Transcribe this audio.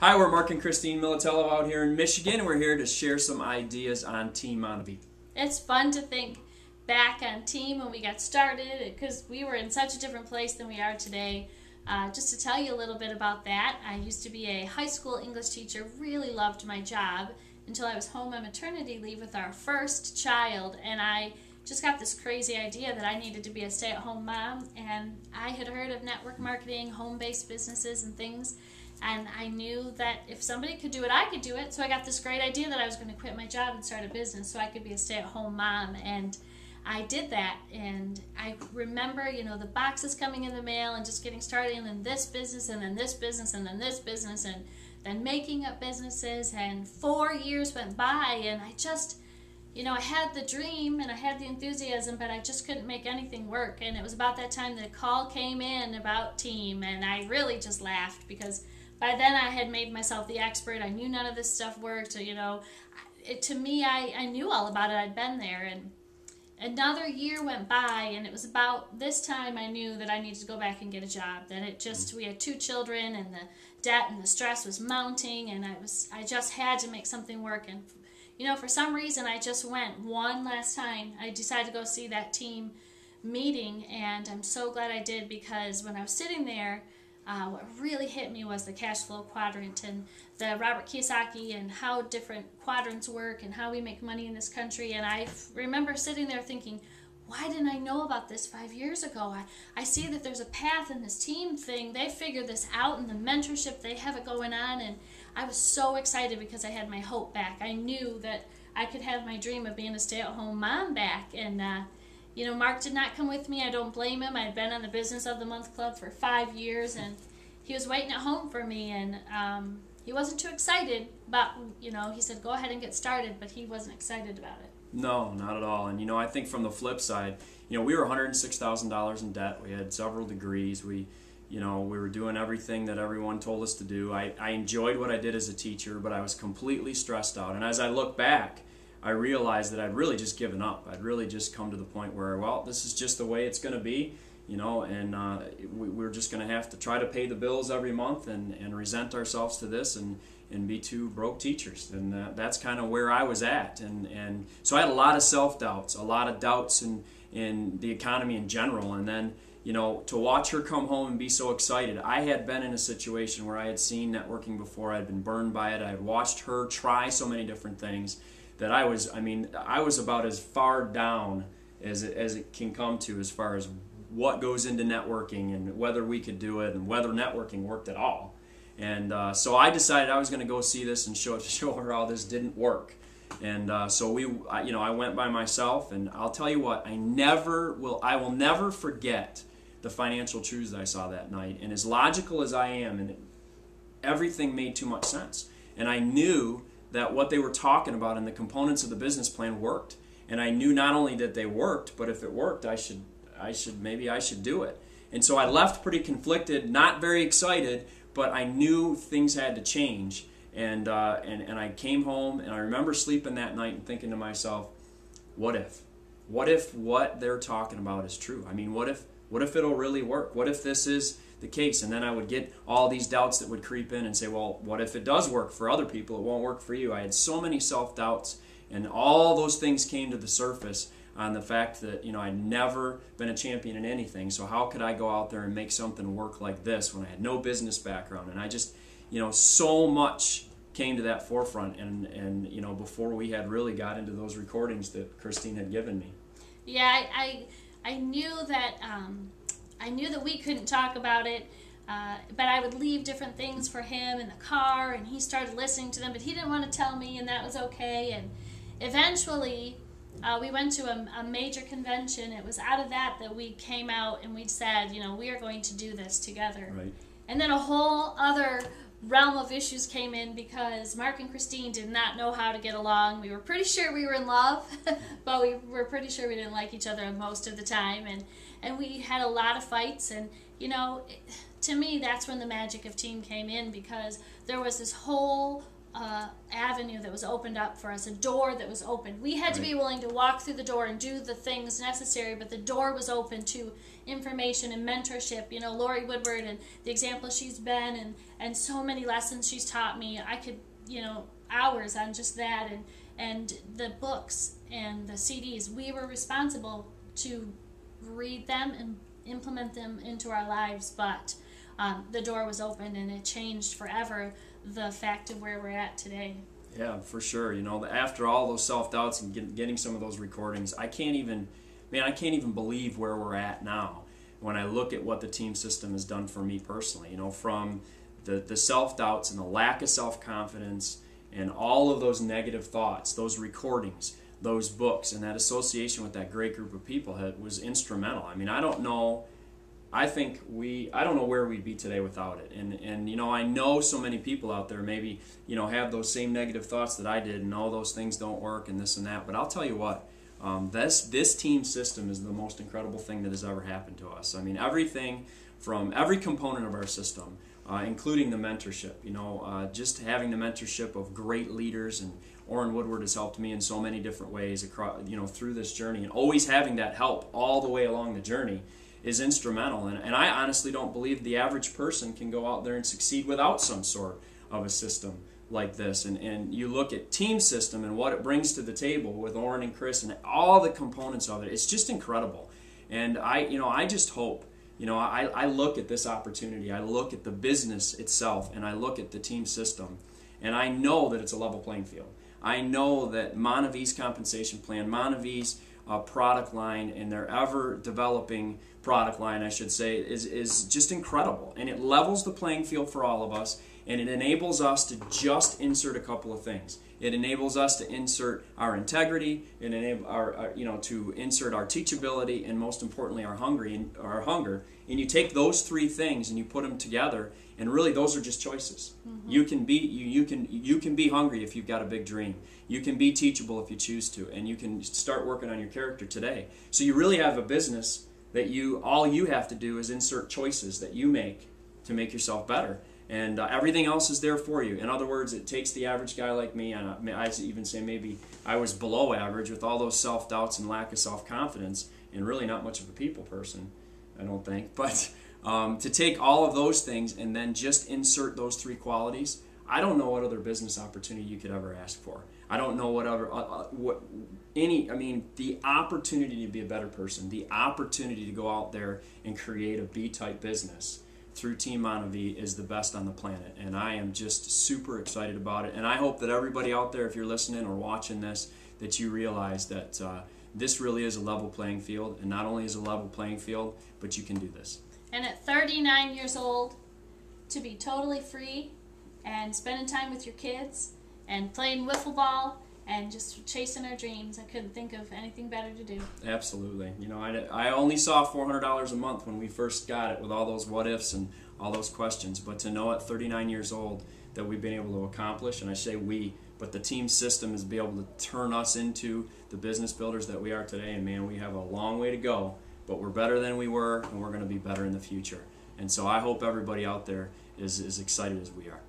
Hi, we're Marc and Kristine Militello out here in Michigan. We're here to share some ideas on Team Montague. It's fun to think back on Team when we got started because we were in such a different place than we are today. Just to tell you a little bit about that, I used to be a high school English teacher, really loved my job until I was home on maternity leave with our first child, and I just got this crazy idea that I needed to be a stay-at-home mom, and I had heard of network marketing, home-based businesses and things, and I knew that if somebody could do it, I could do it. So I got this great idea that I was going to quit my job and start a business so I could be a stay-at-home mom. And I did that. And I remember, the boxes coming in the mail and just getting started, and then this business, and then this business, and then this business, and then making up businesses. And 4 years went by, and I just, I had the dream and I had the enthusiasm, but I just couldn't make anything work. And it was about that time that a call came in about Team, and I really just laughed because by then I had made myself the expert. I knew none of this stuff worked. To me, I knew all about it. I'd been there. And another year went by, and it was about this time I knew that I needed to go back and get a job. That we had 2 children, and the debt and the stress was mounting, and I just had to make something work. And for some reason, I just went one last time. I decided to go see that Team meeting, and I'm so glad I did, because when I was sitting there, what really hit me was the cash flow quadrant and the Robert Kiyosaki and how different quadrants work and how we make money in this country. And I remember sitting there thinking, why didn't I know about this 5 years ago? I see that there's a path in this Team thing. They figured this out, and the mentorship, they have it going on. And I was so excited because I had my hope back. I knew that I could have my dream of being a stay-at-home mom back. And Marc did not come with me. I don't blame him. I had been on the Business of the Month Club for 5 years, and he was waiting at home for me, and he wasn't too excited, but, he said, go ahead and get started, but he wasn't excited about it. No, not at all. And, I think from the flip side, we were $106,000 in debt. We had several degrees. We were doing everything that everyone told us to do. I enjoyed what I did as a teacher, but I was completely stressed out. And as I look back, I realized that I'd really just given up. I'd really just come to the point where, well, this is just the way it's going to be, and we're just going to have to try to pay the bills every month and resent ourselves to this and be 2 broke teachers. And that's kind of where I was at. And so I had a lot of self-doubts, a lot of doubts in the economy in general. And then, to watch her come home and be so excited. I had been in a situation where I had seen networking before. I had been burned by it. I had watched her try so many different things that I was about as far down as it can come to as far as what goes into networking and whether we could do it and whether networking worked at all. And so I decided I was going to go see this and show her how this didn't work. And so I went by myself, and I'll tell you what, I will never forget the financial truths I saw that night. And as logical as I am, and everything made too much sense. And I knew that what they were talking about and the components of the business plan worked. And I knew not only that they worked, but if it worked, maybe I should do it. And so I left pretty conflicted, not very excited, but I knew things had to change. And I came home, and I remember sleeping that night and thinking to myself, what if? What if what they're talking about is true? What if it'll really work? What if this is the case? And then I would get all these doubts that would creep in and say, well, what if it does work for other people? It won't work for you. I had so many self-doubts, and all those things came to the surface on the fact that I'd never been a champion in anything. So how could I go out there and make something work like this when I had no business background? And I just, so much came to that forefront, and before we had really got into those recordings that Kristine had given me. Yeah, I knew that we couldn't talk about it, but I would leave different things for him in the car, and he started listening to them, but he didn't want to tell me, and that was okay. And eventually, we went to a major convention. It was out of that we came out and we said, we are going to do this together. Right. And then a whole other realm of issues came in because Marc and Kristine did not know how to get along. We were pretty sure we were in love, but we were pretty sure we didn't like each other most of the time. And we had a lot of fights. And, to me, that's when the magic of Team came in, because there was this whole avenue that was opened up for us, a door that was opened. We had to be Right. willing to walk through the door and do the things necessary, but the door was open to information and mentorship. You know, Lori Woodward and the example she's been, and so many lessons she's taught me. I could, you know, hours on just that, and the books and the CDs. We were responsible to read them and implement them into our lives, but the door was open, and it changed forever the fact of where we're at today. Yeah, for sure. You know, after all those self-doubts and getting some of those recordings, I can't even believe where we're at now when I look at what the team system has done for me personally. You know, from the self-doubts and the lack of self-confidence and all of those negative thoughts, those recordings, those books, and that association with that great group of people was instrumental. I mean, I don't know where we'd be today without it. And you know, I know so many people out there maybe, you know, have those same negative thoughts that I did, and all those things don't work and this and that. But I'll tell you what, this team system is the most incredible thing that has ever happened to us. I mean, everything from every component of our system, including the mentorship, you know, just having the mentorship of great leaders, and Orrin Woodward has helped me in so many different ways across, you know, through this journey, and always having that help all the way along the journey is instrumental. And I honestly don't believe the average person can go out there and succeed without some sort of a system like this. And you look at team system and what it brings to the table with Orrin and Chris and all the components of it, it's just incredible. And I just hope, you know, I look at this opportunity, I look at the business itself, and I look at the team system, and I know that it's a level playing field. I know that Monavi's compensation plan, Monavi's product line, and their ever developing product line, I should say, is just incredible. And it levels the playing field for all of us, and it enables us to just insert a couple of things. It enables us to insert our integrity, it enables to insert our teachability, and most importantly our hunger. And you take those three things and you put them together, and really those are just choices. Mm-hmm. You can be hungry if you've got a big dream. You can be teachable if you choose to, and you can start working on your character today. So you really have a business that all you have to do is insert choices that you make to make yourself better. And everything else is there for you. In other words, it takes the average guy like me, and I even say maybe I was below average with all those self-doubts and lack of self-confidence, and really not much of a people person, I don't think. But to take all of those things and then just insert those three qualities, I don't know what other business opportunity you could ever ask for. I don't know the opportunity to be a better person, the opportunity to go out there and create a B-type business through Team Monavi is the best on the planet. And I am just super excited about it. And I hope that everybody out there, if you're listening or watching this, that you realize that this really is a level playing field. And not only is it a level playing field, but you can do this. And at 39 years old, to be totally free and spending time with your kids and playing wiffle ball and just chasing our dreams, I couldn't think of anything better to do. Absolutely. You know, I only saw $400 a month when we first got it with all those what ifs and all those questions. But to know at 39 years old that we've been able to accomplish, and I say we, but the team system is be able to turn us into the business builders that we are today. And man, we have a long way to go, but we're better than we were, and we're going to be better in the future. And so I hope everybody out there is as excited as we are.